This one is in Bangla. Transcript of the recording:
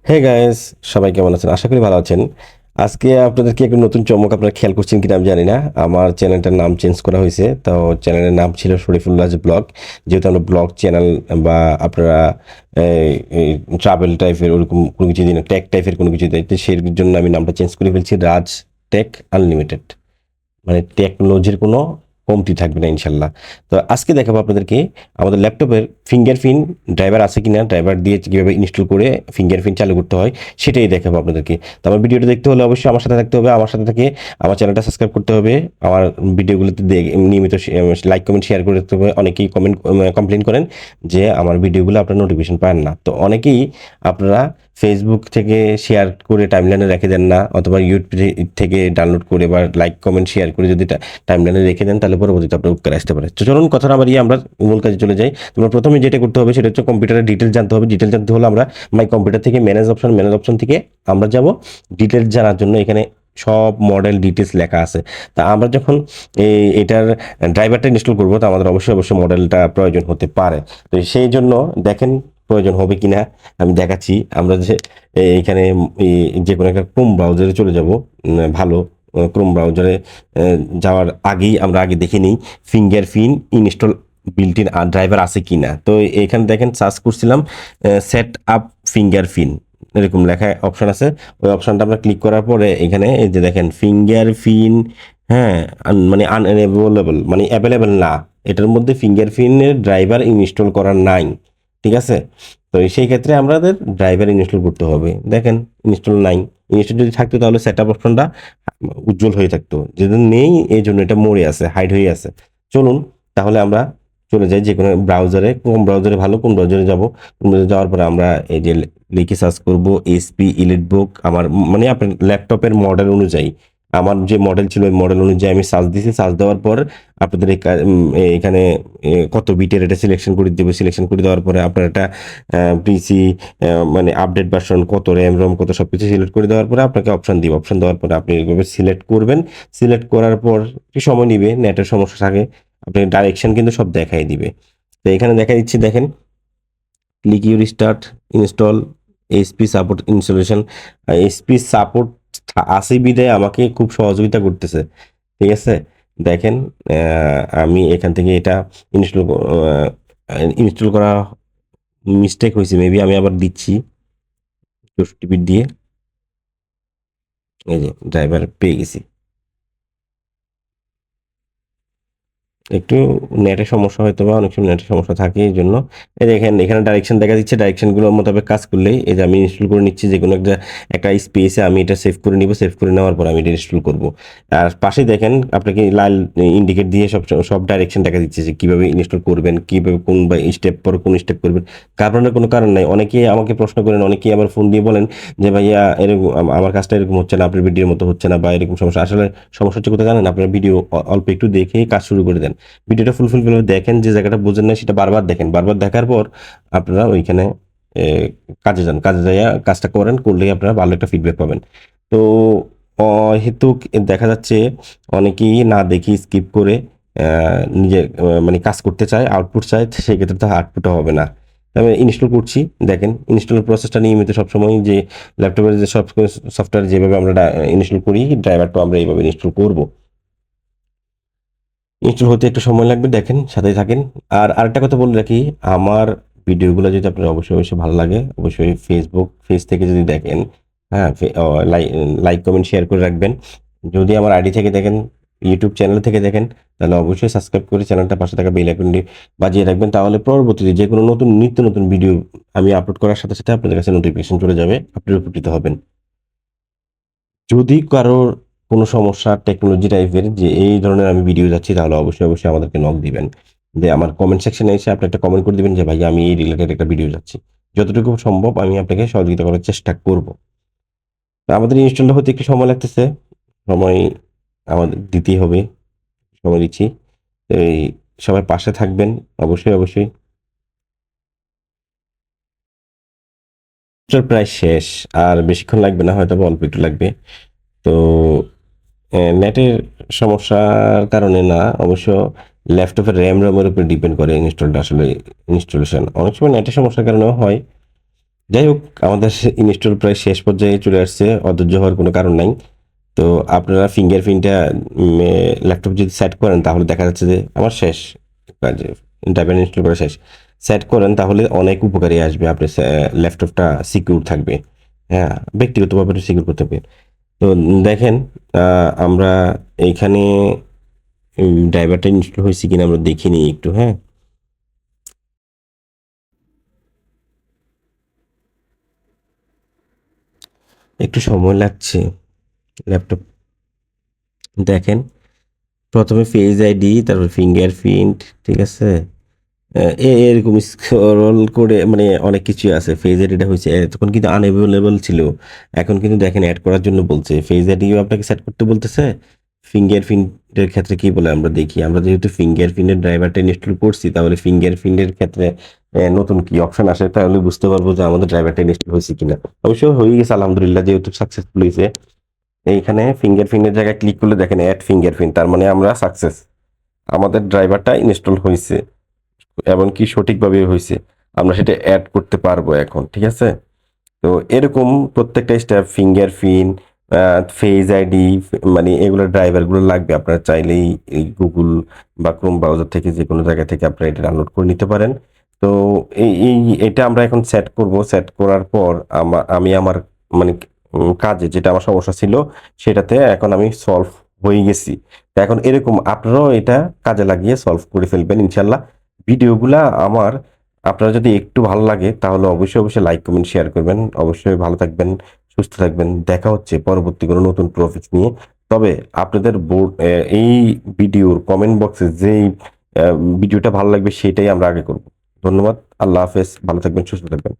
হে গাইস, সবাই কেমন আছেন? আশা করি ভালো আছেন। আজকে আপনাদেরকে একটা নতুন চমক আপনারা খেয়াল করছেন কিনা আমি জানি না। আমার চ্যানেলটার নাম চেঞ্জ করা হয়েছে। তো চ্যানেলের নাম ছিল শরীফুল্লাহ ব্লগ। যেহেতু আমরা ব্লগ চ্যানেল বা আপনারা ট্রাভেল টাইপের ওরকম কোনো কিছু দিন টেক টাইপের কোনো কিছু দিন, সেই জন্য আমি নামটা চেঞ্জ করে ফেলছি রাজ টেক আনলিমিটেড। মানে টেকনোলজির কোনো কমতি থাকবে না ইনশাল্লাহ। তো আজকে দেখাবো আপনাদেরকে আমাদের ল্যাপটপের ফিঙ্গারপ্রিন্ট ড্রাইভার আছে কিনা, ড্রাইভার দিয়ে কীভাবে ইনস্টল করে ফিঙ্গারপ্রিন্ট চালু করতে হয় সেটাই দেখাবো আপনাদেরকে। তো আমার ভিডিওটা দেখতে হলে অবশ্যই আমার সাথে থাকতে হবে, আমার সাথে থেকে আমার চ্যানেলটা সাবস্ক্রাইব করতে হবে, আমার ভিডিওগুলোতে নিয়মিত লাইক কমেন্ট শেয়ার করে দিতে হবে। অনেকেই কমপ্লেন করেন যে আমার ভিডিওগুলো আপনার নোটিফিকেশন পান না। তো অনেকেই আপনারা ফেসবুক থেকে শেয়ার করে টাইমলাইনে রেখে দেন না, অথবা ইউটিউব থেকে ডাউনলোড করে বা লাইক কমেন্ট শেয়ার করে যদি টাইমলাইনে রেখে দেন তাহলে পরবর্তীতে আপনার উপকার আসতে পারে। তো চলুন কথা না বাড়িয়ে আমরা মূল কাজে চলে যাই। তোমরা প্রথমে যেটা করতে হবে সেটা হচ্ছে কম্পিউটারের ডিটেলস জানতে হবে। ডিটেলস জানতে হলে আমরা মাই কম্পিউটার থেকে ম্যানেজ অপশন থেকে আমরা যাব ডিটেলস জানার জন্য। এখানে সব মডেল ডিটেলস লেখা আছে। তা আমরা যখন এটার ড্রাইভারটা ইনস্টল করবো, তো আমাদের অবশ্যই মডেলটা প্রয়োজন হতে পারে। তো সেই জন্য দেখেন প্রয়োজন হবে কিনা আমি দেখাচ্ছি। আমরা যে এইখানে যে কোনো একটা ক্রোম ব্রাউজারে চলে যাব। ভালো ক্রোম ব্রাউজারে যাওয়ার আগেই আমরা আগে দেখে নিই fingerprint install built in driver আছে কিনা। তো এখানে দেখেন সার্চ করছিলাম সেট আপ ফিঙ্গারপ্রিন্ট, এরকম লেখা অপশন আছে। ওই অপশনটা আমরা ক্লিক করার পরে এখানে এই যে দেখেন ফিঙ্গারপ্রিন্ট, হ্যাঁ, মানে আনএভেলেবল মানে অ্যাভেলেবেল না, এটার মধ্যে ফিঙ্গারপ্রিন্টের ড্রাইভার ইনস্টল করা নাই। ঠিক আছে, তো সেই ক্ষেত্রে আমাদের ড্রাইভার ইনস্টল করতে হবে। দেখেন ইনস্টল নাই। ইনস্টল যদি থাকতো তাহলে সেট আপ অপশনটা উজ্জ্বল হয়ে থাকতো, যেহেতু নেই এই জন্য এটা মরে আছে, হাইড হয়ে আছে। চলুন তাহলে আমরা চলে যাই যে কোনো ব্রাউজারে। কোন ব্রাউজারে ভালো, কোন ব্রাউজারে যাব। কোন ব্রাউজারে যাওয়ার পরে আমরা এই যে লিখে সার্চ করব এসপি ইলিটবুক। আমার মানে আপনার ল্যাপটপের মডেল অনুযায়ী, আমার যে মডেল ছিল ওই মডেল অনুযায়ী আমি সার্চ দিয়েছি। সার্চ দেওয়ার পর আপনাদের এখানে কত বিটের এটা সিলেকশন করে দেবে। সিলেকশন করে দেওয়ার পরে আপনার এটা পিসি মানে আপডেট ভার্সন কত, র্যাম রম কত, সব কিছু সিলেক্ট করে দেওয়ার পরে আপনাকে অপশন দিব। অপশন দেওয়ার পরে আপনি এভাবে সিলেক্ট করবেন। সিলেক্ট করার পর একটু সময় নিবে, নেটের সমস্যা থাকে, আপনাকে ডাইরেকশন কিন্তু সব দেখাই দিবে। তো এখানে দেখা দিচ্ছি দেখেন click your start install SP support installation. SP support আছে বিদায় আমাকে খুব সহযোগিতা করতেছে। ঠিক আছে, দেখেন আমি এখান থেকে এটা ইনস্টল ইনস্টল করা মিস্টেক হয়েছে মেবি, আমি আবার দিচ্ছি টিপি দিয়ে। এই যে ড্রাইভার পেয়ে গেছি। একটু নেটের সমস্যা হয়তো বা অনেক সময় নেটের সমস্যা থাকে, এই জন্য এই দেখেন এখানে ডাইরেকশন দেখা দিচ্ছে। ডাইরেকশনগুলোর মোতাবেক কাজ করলেই এই যে আমি ইনস্টল করে নিচ্ছি, যে কোনো একটা স্পেসে আমি এটা সেভ করে নিব। সেভ করে নেওয়ার পর আমি এটা ইনস্টল করব। আর পাশে দেখেন আপনাকে লাল ইন্ডিকেট দিয়ে সব সব ডাইরেকশন দেখা দিচ্ছে যে কীভাবে ইনস্টল করবেন, কীভাবে কোন বা স্টেপ পর কোন স্টেপ করবেন। ঘাবড়ানোর কোনো কারণ নাই। অনেকেই আমাকে প্রশ্ন করেন, অনেকেই আমার ফোন দিয়ে বলেন যে ভাইয়া এরকম আমার কাজটা এরকম হচ্ছে না, আপনার ভিডিওর মতো হচ্ছে না, বা এরকম সমস্যা। আসলে সমস্যা হচ্ছে কোথায় জানেন? আপনার ভিডিও অল্প একটু দেখে কাজ শুরু করে দেন। ভিডিওটা ফুলফিলভাবে দেখেন, যে জায়গাটা বোঝেন না সেটা বারবার দেখেন। বারবার দেখার পর আপনারা ওইখানে কাজে যান, কাজে যাইয়া কাজটা করেন, করলেই আপনারা ভালো একটা ফিডব্যাক পাবেন। তো অহেতুক দেখা যাচ্ছে অনেকেই না দেখি স্কিপ করে নিজে মানে কাজ করতে চায়, আউটপুট চায়, সেক্ষেত্রে তো আউটপুটও হবে না। আমি ইনস্টল করছি, দেখেন ইনস্টলের প্রসেসটা নিয়মিত সবসময় যে ল্যাপটপের যে সব সফটওয়্যার যেভাবে আমরা ইনস্টল করি, ড্রাইভারটা আমরা এইভাবে ইনস্টল করব। ইনস্টল হতে একটু সময় লাগবে, দেখেন সাথেই থাকেন। আর আরেকটা কথা বলে রাখি, আমার ভিডিওগুলো যদি আপনার অবশ্যই ভালো লাগে, অবশ্যই পেজ থেকে যদি দেখেন, হ্যাঁ, লাইক কমেন্ট শেয়ার করে রাখবেন। যদি আমার আইডি থেকে দেখেন, ইউটিউব চ্যানেল থেকে দেখেন, তাহলে অবশ্যই সাবস্ক্রাইব করে চ্যানেলটা পাশে থাকা বেল আইকনটি বাজিয়ে রাখবেন। তাহলে পরবর্তীতে যে কোনো নিত্য নতুন ভিডিও আমি আপলোড করার সাথে সাথে আপনাদের কাছে নোটিফিকেশন চলে যাবে, আপনি উপকৃত হবেন। যদি কারোর কোনো সমস্যা টেকনোলজি টাইপের যে এই ধরনের আমি ভিডিও যাচ্ছি, তাহলে অবশ্যই আমাদেরকে নক দিবেন। যে আমার কমেন্ট সেকশনে এসে আপনি একটা কমেন্ট করে দিবেন যে ভাই আমি এই রিলেটেড একটা ভিডিও যাচ্ছি। যতটুকু সম্ভব আমি আপনাকে সহযোগিতা করার চেষ্টা করব। তো আমাদের ইনস্টলটা হতে একটু সময় লাগতেছে, সময় আমাদের দিতেই হবে, সময় দিচ্ছি। তো এই সবাই পাশে থাকবেন অবশ্যই। প্রায় শেষ, আর বেশিক্ষণ লাগবে না, হয়তো অল্প একটু লাগবে। তো নেটের সমস্যার কারণে না, অবশ্য ল্যাপটপের র্যামের উপর ডিপেন্ড করে ইনস্টলটা। আসলে ইনস্টলেশন অনেক সময় নেটের সমস্যার কারণেও হয়, যাই হোক, আমাদের ইনস্টল প্রায় শেষ পর্যায়ে চলে আসছে, অধৈর্য হওয়ার কোনো কারণ নাই। তো আপনারা ফিঙ্গারপ্রিন্টটা ল্যাপটপ যদি সেট করেন তাহলে দেখা যাচ্ছে যে আমার শেষ কাজে, ড্রাইভার ইনস্টল করা শেষ। সেট করেন তাহলে অনেক উপকারী আসবে, আপনার ল্যাপটপটা সিকিউর থাকবে। হ্যাঁ, ব্যক্তিগতভাবে সিকিউর করতে হবে। তো দেখেন, আমরা এইখানে ড্রাইভারটা ইনস্টল হয়েছে কিনা আমরা দেখিনি একটু। হ্যাঁ, একটু সময় লাগছে। ল্যাপটপ দেখেন, প্রথমে ফেস আইডি, তারপর ফিঙ্গারপ্রিন্ট, ঠিক আছে। এরকম স্ক্রল করে মানে অনেক কিছু আছে। ফেজ আইডিটা হয়েছে তখন কিন্তু আনএভেলেবল ছিল, এখন কিন্তু দেখেন অ্যাড করার জন্য বলছে। ফেজ আইডিও আপনাকে সেট করতে বলতেছে। ফিঙ্গারপ্রিন্টের ক্ষেত্রে কি বলে আমরা দেখি, আমরা যেহেতু ফিঙ্গারপ্রিন্টের ড্রাইভারটা ইনস্টল করছি তাহলে ফিঙ্গারপ্রিন্টের ক্ষেত্রে নতুন কি অপশন আসে তাহলে বুঝতে পারবো যে আমাদের ড্রাইভারটা ইনস্টল হয়েছে কিনা। অবশ্য হয়ে গেছে আলহামদুলিল্লাহ, যেহেতু সাকসেসফুল হয়েছে। এইখানে ফিঙ্গারপ্রিন্টের জায়গায় ক্লিক করলে দেখেন অ্যাড ফিঙ্গারপ্রিন্ট, তার মানে আমরা সাকসেস, আমাদের ড্রাইভারটা ইনস্টল হয়েছে এবং কি সঠিকভাবে হয়েছে, আমরা সেটা অ্যাড করতে পারবো এখন, ঠিক আছে। তো এরকম প্রত্যেকটা স্টেপ, ফিঙ্গারপ্রিন্ট, ফেস আইডি, মানে এগুলো ড্রাইভারগুলো লাগবে। আপনারা চাইলেই এই গুগল বা ক্রোম ব্রাউজার থেকে যে কোনো জায়গা থেকে আপনারা এটা ডাউনলোড করে নিতে পারেন। তো এটা আমরা এখন সেট করব। সেট করার পর আমি আমার মানে কাজে যেটা আমার সমস্যা ছিল সেটাতে এখন আমি সলভ হয়ে গেছি। তো এখন এরকম আপনারাও এটা কাজে লাগিয়ে সলভ করে ফেলবেন ইনশাল্লাহ। ভিডিওগুলা আমার আপনার যদি একটু ভালো লাগে তাহলে অবশ্যই অবশ্যই লাইক কমেন্ট শেয়ার করবেন। অবশ্যই ভালো থাকবেন, সুস্থ থাকবেন। দেখা হচ্ছে পরবর্তী কোনো নতুন টপিক নিয়ে। তবে আপনাদের বোর্ড এই ভিডিওর কমেন্ট বক্সে যেই ভিডিওটা ভালো লাগবে সেটাই আমরা আগে করব। ধন্যবাদ। আল্লাহ হাফেজ। ভালো থাকবেন, সুস্থ থাকবেন।